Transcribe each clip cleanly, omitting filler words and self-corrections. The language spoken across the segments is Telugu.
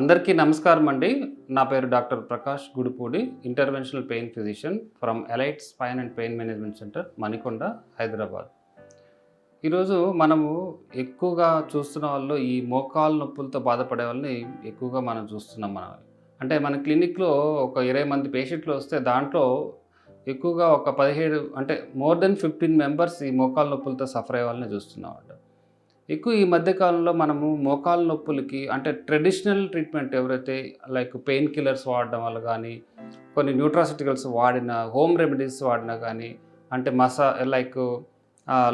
అందరికీ నమస్కారం అండి. నా పేరు doctor Prakash Gudipudi, interventional pain physician from elite spine and pain management centre, Manikonda, Hyderabad. ఈరోజు మనము ఎక్కువగా చూస్తున్న వాళ్ళు ఈ మోకాలు నొప్పులతో బాధపడే వాళ్ళని ఎక్కువగా మనం చూస్తున్నాం. అంటే మన క్లినిక్‌లో ఒక 20 మంది పేషెంట్లు వస్తే దాంట్లో ఎక్కువగా ఒక 17 అంటే మోర్ దెన్ 15 మెంబర్స్ ఈ మోకాలు నొప్పులతో సఫర్ అయ్యే వాళ్ళని చూస్తున్నామంట. ఎక్కువ ఈ మధ్య కాలంలో మనము మోకాలు నొప్పులకి అంటే ట్రెడిషనల్ ట్రీట్మెంట్ ఎవరైతే లైక్ పెయిన్ కిల్లర్స్ వాడడం వల్ల కానీ, కొన్ని న్యూట్రాసిటికల్స్ వాడిన, హోమ్ రెమెడీస్ వాడినా కానీ, అంటే లైక్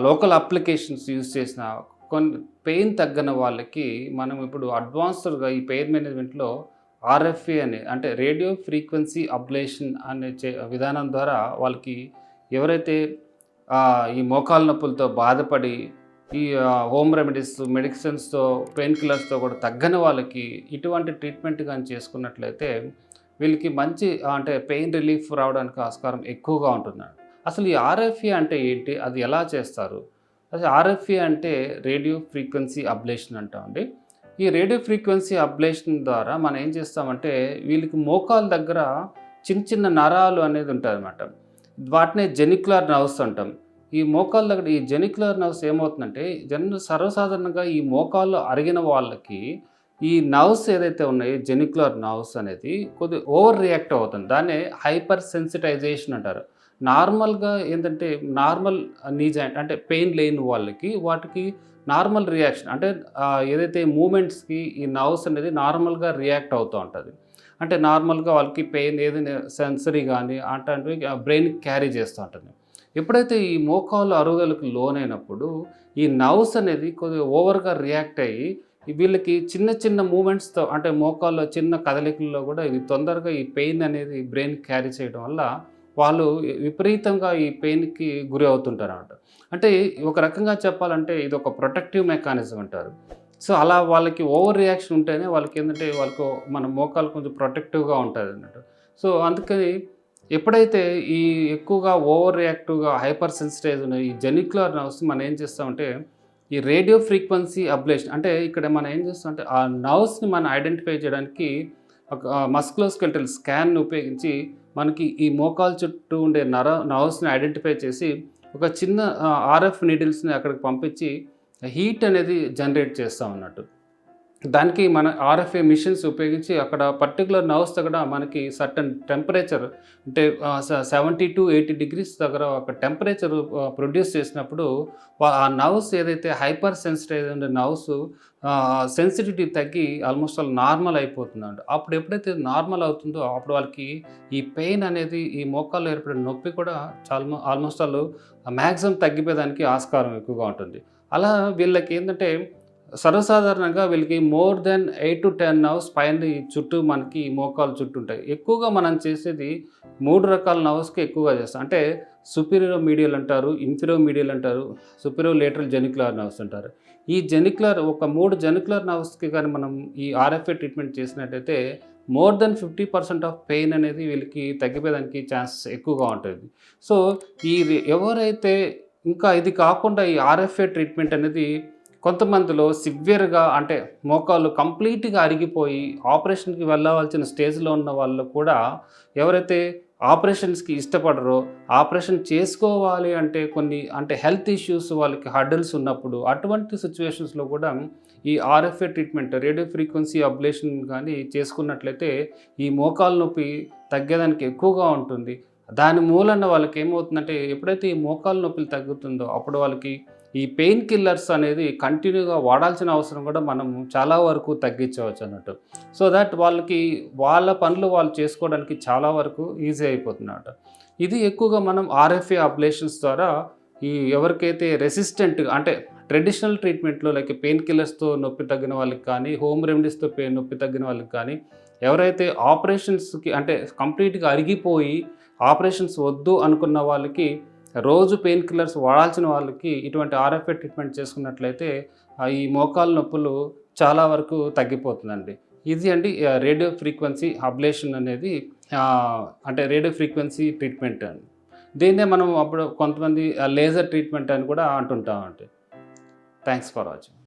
లోకల్ అప్లికేషన్స్ యూజ్ చేసిన కొన్ని పెయిన్ తగ్గని వాళ్ళకి మనం ఇప్పుడు అడ్వాన్స్డ్గా ఈ పెయిన్ మేనేజ్మెంట్లో ఆర్ఎఫ్ఏ అంటే రేడియో ఫ్రీక్వెన్సీ అబ్లేషన్ అనే విధానం ద్వారా వాళ్ళకి ఎవరైతే ఈ మోకాలు నొప్పులతో బాధపడి ఈ హోమ్ రెమెడీస్, మెడిసిన్స్‌తో, పెయిన్ కిల్లర్స్‌తో కూడా తగ్గని వాళ్ళకి ఇటువంటి ట్రీట్మెంట్ గాని చేసుకున్నట్లయితే వీళ్ళకి మంచి అంటే పెయిన్ రిలీఫ్ రావడానికి ఆస్కారం ఎక్కువగా ఉంటుందండి. అసలు ఈ ఆర్ఎఫ్ఏ అంటే ఏంటి? అది ఎలా చేస్తారు? అసలు ఆర్ఎఫ్ఏ అంటే రేడియో ఫ్రీక్వెన్సీ అబ్లేషన్ అంటామండి. ఈ రేడియో ఫ్రీక్వెన్సీ అబ్లేషన్ ద్వారా మనం ఏం చేస్తామంటే వీళ్ళకి మోకాలు దగ్గర చిన్న చిన్న నరాలు అనేది ఉంటాయన్నమాట. వాటినే జెనిక్యులర్ నర్వ్స్ అంటాం. ఈ మోకాళ్ళ దగ్గర ఈ జెనిక్యులర్ నర్వ్స్ ఏమవుతుందంటే సర్వసాధారణంగా ఈ మోకాళ్ళు అరిగిన వాళ్ళకి ఈ నర్వ్స్ ఏదైతే ఉన్నాయో జెనిక్యులర్ నర్వ్స్ అనేది కొద్దిగా ఓవర్ రియాక్ట్ అవుతుంది. దాన్నే హైపర్ సెన్సిటైజేషన్ అంటారు. నార్మల్‌గా ఏంటంటే నార్మల్ నీ జాయింట్ అంటే పెయిన్ లేని వాళ్ళకి వాటికి నార్మల్ రియాక్షన్ అంటే ఏదైతే మూమెంట్స్‌కి ఈ నర్వ్స్ అనేది నార్మల్‌గా రియాక్ట్ అవుతూ ఉంటది. అంటే నార్మల్‌గా వాళ్ళకి పెయిన్ ఏదైనా సెన్సరీ గానీ అట్లాంటివి బ్రెయిన్‌కి క్యారీ చేస్తూ ఉంటుంది. ఎప్పుడైతే ఈ మోకాలు అరుగుదలకు లోనైనప్పుడు ఈ నర్వ్స్ అనేది కొద్దిగా ఓవర్‌గా రియాక్ట్ అయ్యి వీళ్ళకి చిన్న చిన్న మూమెంట్స్‌తో అంటే మోకాల్లో చిన్న కదలికల్లో కూడా ఇది తొందరగా ఈ పెయిన్ అనేది బ్రెయిన్‌కి క్యారీ చేయడం వల్ల వాళ్ళు విపరీతంగా ఈ పెయిన్‌కి గురి అవుతుంటారన్నమాట. అంటే ఒక రకంగా చెప్పాలంటే ఇది ఒక ప్రొటెక్టివ్ మెకానిజం అంటారు. సో, అలా వాళ్ళకి ఓవర్ రియాక్షన్ ఉంటేనే వాళ్ళకేందంటే వాళ్ళకు మన మోకాలు కొంచెం ప్రొటెక్టివ్‌గా ఉంటదన్నట్టు. సో, అందుకని ఎప్పుడైతే ఈ ఎక్కువగా ఓవర్ రియాక్టివ్‌గా హైపర్ సెన్సిటైజ్ ఉన్న ఈ జెనిక్యులర్ నర్వ్స్ మనం ఏం చేస్తామంటే ఈ రేడియో ఫ్రీక్వెన్సీ అబ్లేషన్ అంటే ఇక్కడ మనం ఏం చేస్తామంటే ఆ నర్వ్స్‌ని మనం ఐడెంటిఫై చేయడానికి ఒక మస్కులోస్కెలిటల్ స్కాన్‌ని ఉపయోగించి మనకి ఈ మోకాలు చుట్టూ ఉండే నర్వ్స్‌ని ఐడెంటిఫై చేసి ఒక చిన్న ఆర్ఎఫ్ నీడిల్స్‌ని అక్కడికి పంపించి హీట్ అనేది జనరేట్ చేస్తామన్నట్టు. దానికి మన ఆర్ఎఫ్ఏ మిషన్స్ ఉపయోగించి అక్కడ పర్టిక్యులర్ నర్వ్స్ దగ్గర మనకి సర్టన్ టెంపరేచర్ అంటే 70-80 డిగ్రీస్ దగ్గర ఒక టెంపరేచర్ ప్రొడ్యూస్ చేసినప్పుడు ఆ నర్వ్స్ ఏదైతే హైపర్ సెన్సిటైజ్ ఉండే నర్వ్స్ సెన్సిటివిటీ తగ్గి ఆల్మోస్ట్ ఆల్ నార్మల్ అయిపోతుందండి. అప్పుడు ఎప్పుడైతే నార్మల్ అవుతుందో అప్పుడు వాళ్ళకి ఈ పెయిన్ అనేది ఈ మోకాల్లో ఏర్పడే నొప్పి కూడా ఆల్మోస్ట్ ఆల్ మ్యాక్సిమం తగ్గిపోయేదానికి ఆస్కారం ఎక్కువగా ఉంటుంది. అలా వీళ్ళకి ఏంటంటే సర్వసాధారణంగా వీళ్ళకి మోర్ దెన్ 8-10 నర్వ్స్ పైన చుట్టూ మనకి మోకాలు చుట్టూ ఉంటాయి. ఎక్కువగా మనం చేసేది 3 రకాల నర్వ్స్‌కి ఎక్కువగా చేస్తాం. అంటే సుపీరియర్ మీడియల్ అంటారు, ఇన్ఫీరియర్ మీడియల్ అంటారు, సుపీరియర్ లేటరల్ జెనిక్యులర్ నర్వ్స్ అంటారు. ఈ జెనిక్యులర్ ఒక 3 జెనిక్యులర్ నర్వ్స్‌కి కానీ మనం ఈ ఆర్ఎఫ్ఏ ట్రీట్మెంట్ చేసినట్టయితే మోర్ దెన్ 50% ఆఫ్ పెయిన్ అనేది వీళ్ళకి తగ్గిపోయేదానికి ఛాన్సెస్ ఎక్కువగా ఉంటుంది. సో, ఎవరైతే ఇంకా ఇది కాకుండా ఈ ఆర్ఎఫ్ఏ ట్రీట్మెంట్ అనేది కొంతమందిలో సివియర్‌గా అంటే మోకాళ్ళు కంప్లీట్‌గా అరిగిపోయి ఆపరేషన్‌కి వెళ్ళవలసిన స్టేజ్‌లో ఉన్న వాళ్ళు కూడా ఎవరైతే ఆపరేషన్స్‌కి ఇష్టపడరో, ఆపరేషన్ చేసుకోవాలి అంటే కొన్ని అంటే హెల్త్ ఇష్యూస్ వాళ్ళకి హర్డిల్స్ ఉన్నప్పుడు అటువంటి సిట్యుయేషన్స్‌లో కూడా ఈ RFA treatment radio frequency ablation కానీ చేసుకున్నట్లయితే ఈ మోకాలు నొప్పి తగ్గేదానికి ఎక్కువగా ఉంటుంది. దాని మూలన వాళ్ళకి ఏమవుతుందంటే ఎప్పుడైతే ఈ మోకాలు నొప్పులు తగ్గుతుందో అప్పుడు వాళ్ళకి ఈ పెయిన్ కిల్లర్స్ అనేది కంటిన్యూగా వాడాల్సిన అవసరం కూడా మనం చాలా వరకు తగ్గించవచ్చు అన్నట్టు. సో దట్ వాళ్ళకి వాళ్ళ పనులు వాళ్ళు చేసుకోవడానికి చాలా వరకు ఈజీ అయిపోతుందన్నమాట. ఇది ఎక్కువగా మనం ఆర్ఎఫ్ఏ అబ్లేషన్స్ ద్వారా ఈ ఎవరికైతే రెసిస్టెంట్ అంటే ట్రెడిషనల్ ట్రీట్మెంట్‌లో లైక్ పెయిన్ కిల్లర్స్‌తో నొప్పి తగ్గిన వాళ్ళకి కానీ, హోమ్ రెమెడీస్‌తో నొప్పి తగ్గిన వాళ్ళకి కానీ, ఎవరైతే ఆపరేషన్స్‌కి అంటే కంప్లీట్‌గా అరిగిపోయి ఆపరేషన్స్ వద్దు అనుకున్న వాళ్ళకి రోజు పెయిన్ కిల్లర్స్ వాడాల్సిన వాళ్ళకి ఇటువంటి ఆర్ఎఫ్ఏ ట్రీట్మెంట్ చేసుకున్నట్లయితే ఈ మోకాలు నొప్పులు చాలా వరకు తగ్గిపోతుందండి. ఇది అండి రేడియో ఫ్రీక్వెన్సీ అబ్లేషన్ అనేది అంటే రేడియో ఫ్రీక్వెన్సీ ట్రీట్మెంట్ అని. దీన్నే మనం అప్పుడు కొంతమంది లేజర్ ట్రీట్మెంట్ అని కూడా అంటుంటామండి. Thanks for watching.